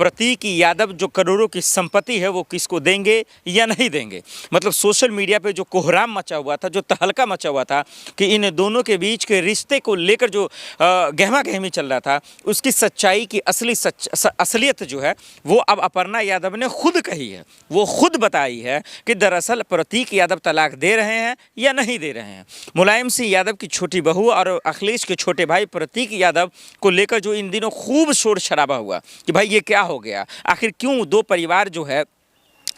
प्रतीक यादव जो करोड़ों की संपत्ति है वो किसको देंगे या नहीं देंगे। मतलब सोशल मीडिया पे जो कोहराम मचा हुआ था, जो तहलका मचा हुआ था कि इन दोनों के बीच के रिश्ते को लेकर जो गहमा गहमी चल रहा था, उसकी सच्चाई की असलियत जो है वो अब अपर्णा यादव ने खुद कही है, वो खुद बताई है कि दरअसल प्रतीक यादव तलाक दे रहे हैं या नहीं दे रहे हैं। मुलायम सिंह यादव की छोटी बहू और अखिलेश के छोटे भाई प्रतीक यादव को लेकर जो इन दिनों खूब शोर शराबा हुआ कि भाई ये क्या हो गया, आखिर क्यों दो परिवार जो है,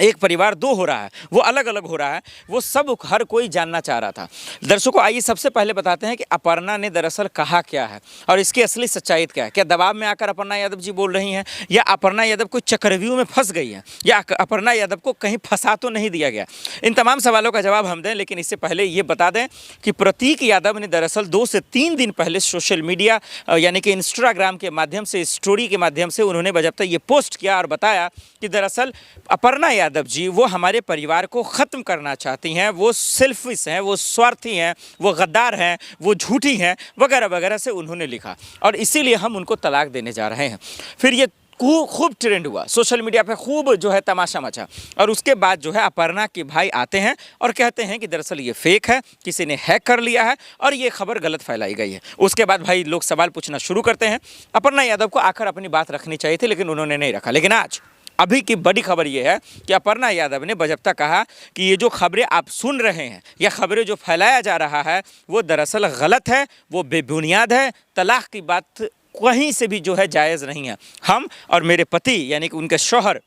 एक परिवार दो हो रहा है, वो अलग अलग हो रहा है, वो सब हर कोई जानना चाह रहा था। दर्शकों आइए सबसे पहले बताते हैं कि अपर्णा ने दरअसल कहा क्या है और इसकी असली सच्चाई क्या है। क्या दबाव में आकर अपर्णा यादव जी बोल रही हैं, या अपर्णा यादव कोई चक्रव्यूह में फंस गई हैं, या अपर्णा यादव को कहीं फंसा तो नहीं दिया गया। इन तमाम सवालों का जवाब हम दें, लेकिन इससे पहले ये बता दें कि प्रतीक यादव ने दरअसल 2 से 3 दिन पहले सोशल मीडिया यानी कि इंस्टाग्राम के माध्यम से, स्टोरी के माध्यम से उन्होंने बजब्ता ये पोस्ट किया और बताया कि दरअसल अपर्णा यादव जी वो हमारे परिवार को ख़त्म करना चाहती हैं, वो सेल्फिश हैं, वो स्वार्थी हैं, वो गद्दार हैं, वो झूठी हैं, वगैरह वगैरह से उन्होंने लिखा और इसीलिए हम उनको तलाक देने जा रहे हैं। फिर ये खूब ट्रेंड हुआ, सोशल मीडिया पे खूब जो है तमाशा मचा और उसके बाद जो है अपर्णा के भाई आते हैं और कहते हैं कि दरअसल ये फेक है, किसी ने हैक कर लिया है और ये खबर गलत फैलाई गई है। उसके बाद भाई लोग सवाल पूछना शुरू करते हैं। अपर्णा यादव को आकर अपनी बात रखनी चाहिए थी, लेकिन उन्होंने नहीं रखा। लेकिन आज अभी की बड़ी खबर यह है कि अपर्णा यादव ने बजब्ता कहा कि ये जो खबरें आप सुन रहे हैं या खबरें जो फैलाया जा रहा है वो दरअसल गलत है, वो बेबुनियाद है, तलाक की बात कहीं से भी जो है जायज़ नहीं है। हम और मेरे पति यानी कि उनके शौहर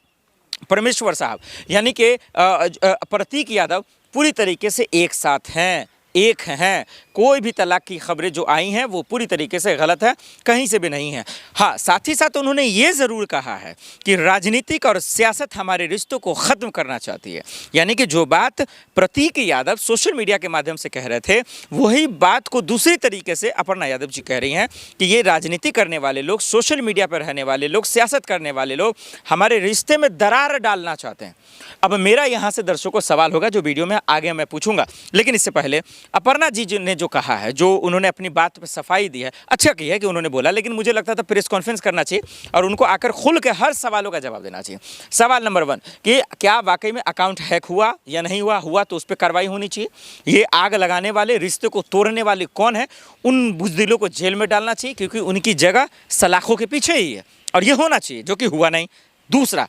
परमेश्वर साहब यानी कि प्रतीक यादव पूरी तरीके से एक साथ हैं, एक हैं। कोई भी तलाक की खबरें जो आई हैं वो पूरी तरीके से गलत है, कहीं से भी नहीं है। हाँ, साथ ही साथ उन्होंने ये ज़रूर कहा है कि राजनीतिक और सियासत हमारे रिश्तों को ख़त्म करना चाहती है। यानी कि जो बात प्रतीक यादव सोशल मीडिया के माध्यम से कह रहे थे, वही बात को दूसरी तरीके से अपर्णा यादव जी कह रही हैं कि ये राजनीति करने वाले लोग, सोशल मीडिया पर रहने वाले लोग, सियासत करने वाले लोग हमारे रिश्ते में दरार डालना चाहते हैं। अब मेरा यहाँ से दर्शकों को सवाल होगा जो वीडियो में आगे मैं पूछूंगा, लेकिन इससे पहले अपर्णा जी ने जो कहा है, जो उन्होंने अपनी बात पे सफाई दी है, अच्छा की है कि उन्होंने बोला, लेकिन मुझे लगता था प्रेस कॉन्फ्रेंस करना चाहिए और उनको आकर खुल के हर सवालों का जवाब देना चाहिए। सवाल नंबर 1 कि क्या वाकई में अकाउंट हैक हुआ या नहीं हुआ तो उस पर कार्रवाई होनी चाहिए। ये आग लगाने वाले, रिश्ते को तोड़ने वाले कौन है, उन बुज़दिलों को जेल में डालना चाहिए, क्योंकि उनकी जगह सलाखों के पीछे ही है और ये होना चाहिए, जो कि हुआ नहीं। दूसरा,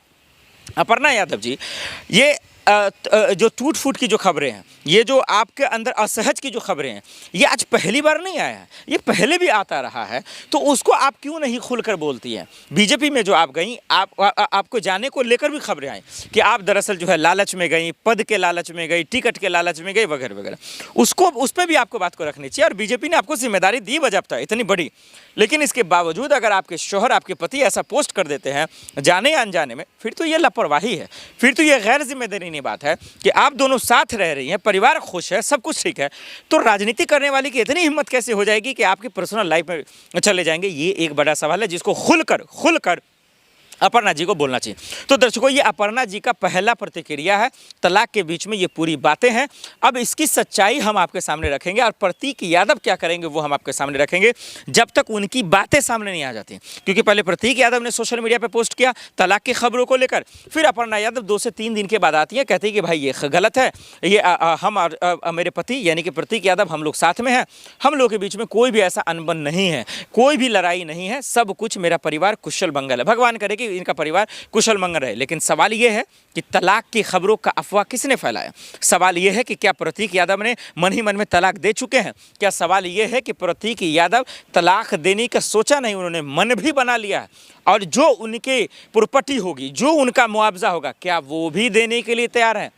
अपर्णा यादव जी ये जो टूट फूट की जो खबरें हैं, ये जो आपके अंदर असहज की जो खबरें हैं, ये आज पहली बार नहीं आया है, ये पहले भी आता रहा है, तो उसको आप क्यों नहीं खुलकर बोलती हैं। बीजेपी में जो आप गई, आपको जाने को लेकर भी खबरें आई कि आप दरअसल जो है लालच में गई, पद के लालच में गई, टिकट के लालच में गई, वगैरह वगैरह। उसको उस पर भी आपको बात को रखनी चाहिए और बीजेपी ने आपको जिम्मेदारी दी बजाबता इतनी बड़ी, लेकिन इसके बावजूद अगर आपके शौहर, आपके पति ऐसा पोस्ट कर देते हैं जाने या अनजाने में, फिर तो ये लापरवाही है, फिर तो ये गैर जिम्मेदारी बात है कि आप दोनों साथ रह रही हैं, परिवार खुश है, सब कुछ ठीक है, तो राजनीति करने वाली की इतनी हिम्मत कैसे हो जाएगी कि आपकी पर्सनल लाइफ में चले जाएंगे। ये एक बड़ा सवाल है जिसको खुलकर अपर्णा जी को बोलना चाहिए। तो दर्शकों, ये अपर्णा जी का पहला प्रतिक्रिया है, तलाक के बीच में ये पूरी बातें हैं। अब इसकी सच्चाई हम आपके सामने रखेंगे और प्रतीक यादव क्या करेंगे वो हम आपके सामने रखेंगे, जब तक उनकी बातें सामने नहीं आ जाती। क्योंकि पहले प्रतीक यादव ने सोशल मीडिया पर पोस्ट किया तलाक की खबरों को लेकर, फिर अपर्णा यादव 2 से 3 दिन के बाद आती है, कहती है कि भाई ये गलत है, ये हम और मेरे पति यानी कि प्रतीक यादव हम लोग साथ में हैं, हम लोग के बीच में कोई भी ऐसा अनबन नहीं है, कोई भी लड़ाई नहीं है, सब कुछ मेरा परिवार कुशल मंगल है, भगवान करे कि इनका परिवार कुशल मंगल रहे। लेकिन सवाल यह है कि तलाक की खबरों का अफवाह किसने फैलाया। सवाल यह है कि क्या प्रतीक यादव ने मन ही मन में तलाक दे चुके हैं। क्या सवाल यह है कि प्रतीक यादव तलाक देने का सोचा नहीं, उन्होंने मन भी बना लिया है और जो उनके प्रॉपर्टी होगी, जो उनका मुआवजा होगा, क्या वो भी देने के लिए तैयार हैं।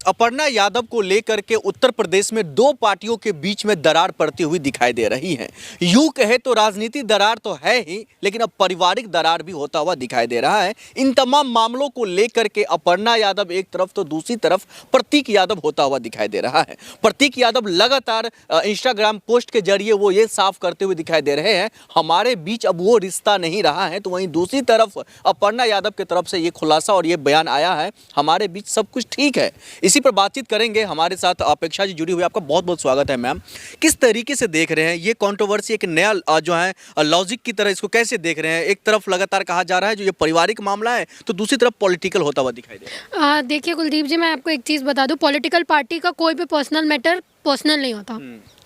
अपर्णा यादव को लेकर के उत्तर प्रदेश में 2 पार्टियों के बीच में दरार पड़ती हुई दिखाई दे रही है। यूं कहे तो राजनीति दरार तो है ही, लेकिन अब पारिवारिक दरार भी होता हुआ दिखाई दे रहा है। इन तमाम मामलों को लेकर के अपर्णा यादव एक तरफ तो दूसरी तरफ प्रतीक यादव होता हुआ दिखाई दे रहा है। प्रतीक यादव लगातार इंस्टाग्राम पोस्ट के जरिए वो ये साफ करते हुए दिखाई दे रहे हैं हमारे बीच अब वो रिश्ता नहीं रहा है, तो वहीं दूसरी तरफ अपर्णा यादव की तरफ से ये खुलासा और ये बयान आया है हमारे बीच सब कुछ ठीक है। इसी पर बातचीत करेंगे। हमारे साथ अपेक्षा जी जुड़ी हुई, आपका बहुत बहुत स्वागत है मैम। किस तरीके से देख रहे हैं ये कंट्रोवर्सी, एक नया जो है लॉजिक की तरह इसको कैसे देख रहे हैं? एक तरफ लगातार कहा जा रहा है जो ये पारिवारिक मामला है, तो दूसरी तरफ पॉलिटिकल होता हुआ दिखाई दे रहा है। देखिए कुलदीप जी, मैं आपको एक चीज़ बता दूं, पॉलिटिकल पार्टी का कोई भी पर्सनल मैटर पर्सनल नहीं होता,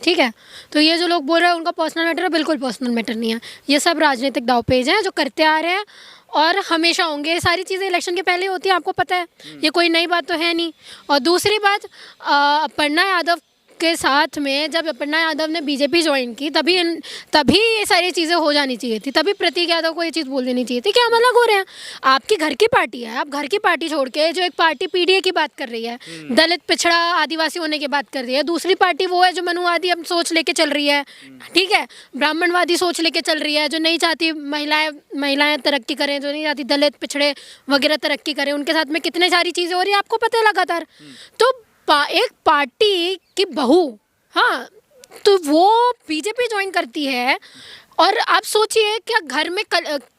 ठीक है? तो ये जो लोग बोल रहे हैं उनका पर्सनल मैटर है, बिल्कुल पर्सनल मैटर नहीं है। ये सब राजनीतिक दावपेच हैं जो करते आ रहे हैं और हमेशा होंगे। ये सारी चीज़ें इलेक्शन के पहले होती हैं, आपको पता है, ये कोई नई बात तो है नहीं। और दूसरी बात, अपर्णा यादव के साथ में जब अपर्णा यादव ने बीजेपी ज्वाइन की तभी ये सारी चीज़ें हो जानी चाहिए थी। तभी प्रतीक यादव को ये चीज़ बोल देनी चाहिए थी कि हम अलग हो रहे हैं। आपकी घर की पार्टी है, आप घर की पार्टी छोड़ के जो एक पार्टी पीडीए की बात कर रही है, दलित पिछड़ा आदिवासी होने की बात कर रही है, दूसरी पार्टी वो है जो मनुवादी अब सोच लेके चल रही है, ठीक है, ब्राह्मणवादी सोच लेके चल रही है, जो नहीं चाहती महिलाएं तरक्की करें, जो नहीं चाहती दलित पिछड़े वगैरह तरक्की करें, उनके साथ में कितनी सारी चीज़ें हो रही है आपको पता है लगातार। तो एक पार्टी की बहू, हाँ, तो वो बीजेपी ज्वाइन करती है और आप सोचिए क्या घर में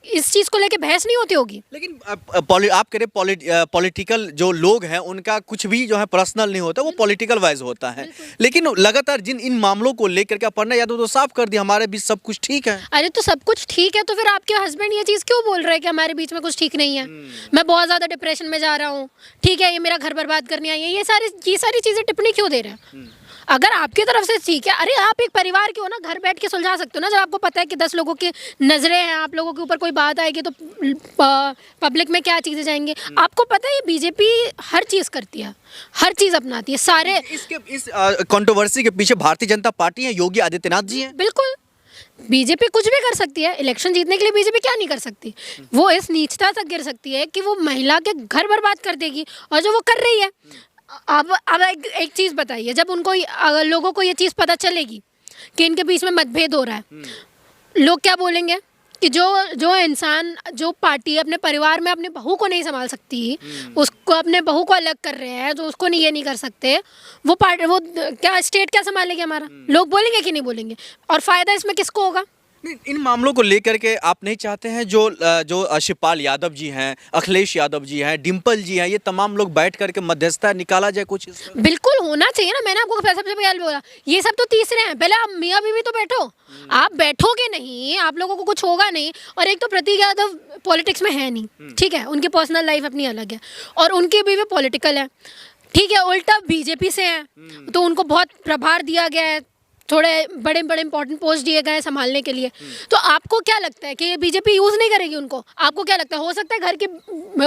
इस चीज़ को लेके बहस नहीं होती होगी? लेकिन आप कह रहे पॉलिटिकल जो लोग हैं उनका कुछ भी जो है पर्सनल नहीं होता, वो पॉलिटिकल वाइज होता है। लेकिन लगातार इन मामलों को लेकर के अपर्णा यादव तो साफ कर दिया हमारे बीच सब कुछ ठीक है। अरे तो सब कुछ ठीक है तो फिर आपके हस्बैंड ये चीज़ क्यों बोल रहे हैं कि हमारे बीच में कुछ ठीक नहीं है, मैं बहुत ज़्यादा डिप्रेशन में जा रहा हूँ, ठीक है, ये मेरा घर बर्बाद करने आई है, ये सारी चीज़ें टिप्पणी क्यों दे रहे हैं? अगर आपकी तरफ से ठीक है, अरे आप एक परिवार के हो ना, घर बैठ के सुलझा सकते हो ना। जब आपको पता है कि 10 लोगों की नज़रें हैं, आप लोगों के ऊपर कोई बात आएगी तो पब्लिक में क्या चीज़ें जाएंगी। आपको पता है ये बीजेपी हर चीज़ करती है, हर चीज़ अपनाती है। सारे इस कंट्रोवर्सी के पीछे भारतीय जनता पार्टी है, योगी आदित्यनाथ जी हैं। बिल्कुल, बीजेपी कुछ भी कर सकती है। इलेक्शन जीतने के लिए बीजेपी क्या नहीं कर सकती? वो इस नीचता तक गिर सकती है कि वो महिला के घर बर्बाद कर देगी, और जो वो कर रही है। अब एक चीज़ बताइए, जब उनको लोगों को ये चीज़ पता चलेगी कि इनके बीच में मतभेद हो रहा है, लोग क्या बोलेंगे कि जो इंसान, जो पार्टी अपने परिवार में अपने बहू को नहीं संभाल सकती, उसको अपने बहू को अलग कर रहे हैं, जो उसको नहीं ये नहीं कर सकते, वो क्या स्टेट क्या संभालेगी हमारा? लोग बोलेंगे कि नहीं बोलेंगे? और फ़ायदा इसमें किसको होगा? इन मामलों को लेकर के आप नहीं चाहते हैं जो शिवपाल यादव जी हैं, अखिलेश यादव जी हैं, डिम्पल जी हैं, ये तमाम लोग बैठ करके मध्यस्थता निकाला जाए कुछ? बिल्कुल होना चाहिए ना। मैंने आपको सबसे पहले बोला, ये सब तो तीसरे हैं, पहले आप मियाँ बीवी तो बैठो। आप बैठोगे नहीं, आप लोगों को कुछ होगा नहीं। और एक तो प्रतीक यादव पॉलिटिक्स में है नहीं, ठीक है, उनकी पर्सनल लाइफ अपनी अलग है और उनकी बीवी पॉलिटिकल है, ठीक है। उल्टा बीजेपी से हैं तो उनको बहुत प्रभार दिया गया है, थोड़े बड़े बड़े इंपॉर्टेंट पोस्ट दिए गए हैं संभालने के लिए। तो आपको क्या लगता है कि ये बीजेपी यूज़ नहीं करेगी उनको? आपको क्या लगता है? हो सकता है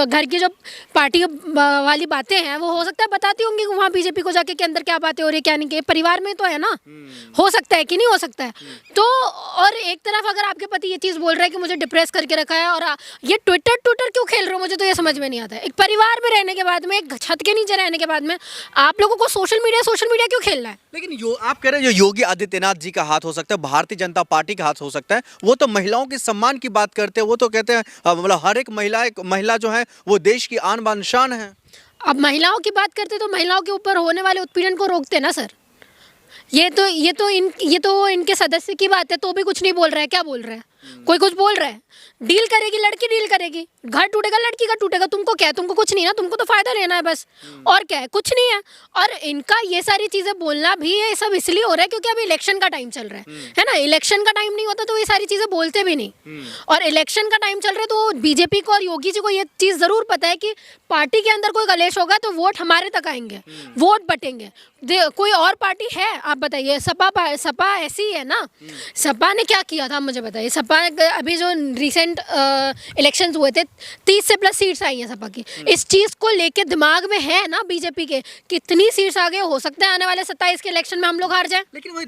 घर की जो पार्टी वाली बातें हैं वो हो सकता है बताती होंगी वहाँ बीजेपी को जाके कि अंदर क्या बातें हो रही है क्या नहीं, परिवार में तो है ना, हो सकता है कि नहीं हो सकता है। तो और एक तरफ अगर आपके पति ये चीज़ बोल रहा है कि मुझे डिप्रेस करके रखा है, और ये ट्विटर क्यों खेल रहे हो, मुझे तो ये समझ में नहीं आता है। एक परिवार में रहने के बाद में, एक छत के नीचे रहने के बाद में आप लोगों को सोशल मीडिया क्यों खेलना है? लेकिन आप कह रहे हैं जो योगी आदित्यनाथ जी का हाथ हो सकता है, भारतीय जनता पार्टी का हाथ हो सकता है, वो तो महिलाओं के सम्मान की बात करते हैं। वो तो कहते हैं मतलब हर एक महिला जो है वो देश की आन बान शान है। अब महिलाओं की बात करते तो महिलाओं के ऊपर होने वाले उत्पीड़न को रोकते ना सर। ये तो इनके सदस्य की बात है, तो भी कुछ नहीं बोल रहा है। क्या बोल रहा है? कोई कुछ बोल रहा है? डील करेगी लड़की, डील करेगी, घर टूटेगा लड़की का टूटेगा। तुमको क्या है? तुमको कुछ नहीं ना, तुमको तो फायदा लेना है बस, और क्या है? कुछ नहीं है। और इनका ये सारी चीजें बोलना भी ये सब इसलिए हो रहा है क्योंकि अभी इलेक्शन का टाइम चल रहा है ना। इलेक्शन का टाइम नहीं होता तो ये सारी चीजें बोलते भी नहीं, और इलेक्शन का टाइम चल रहा है तो बीजेपी को और योगी जी को ये चीज जरूर पता है कि पार्टी के अंदर कोई कलेश होगा तो वोट हमारे तक आएंगे, वोट बटेंगे। कोई और पार्टी है आप बताइए? सपा ऐसी है ना। सपा ने क्या किया था मुझे बताइए? सपा अभी जो रिसेंट इलेक्शंस हुए थे 30 से प्लस सीट्स आई हैं सपा की। इस चीज़ को लेके दिमाग में है ना बीजेपी के, कितनी सीट्स आ गए, हो सकता है आने वाले 27 के इलेक्शन में हम लोग हार जाए। लेकिन वही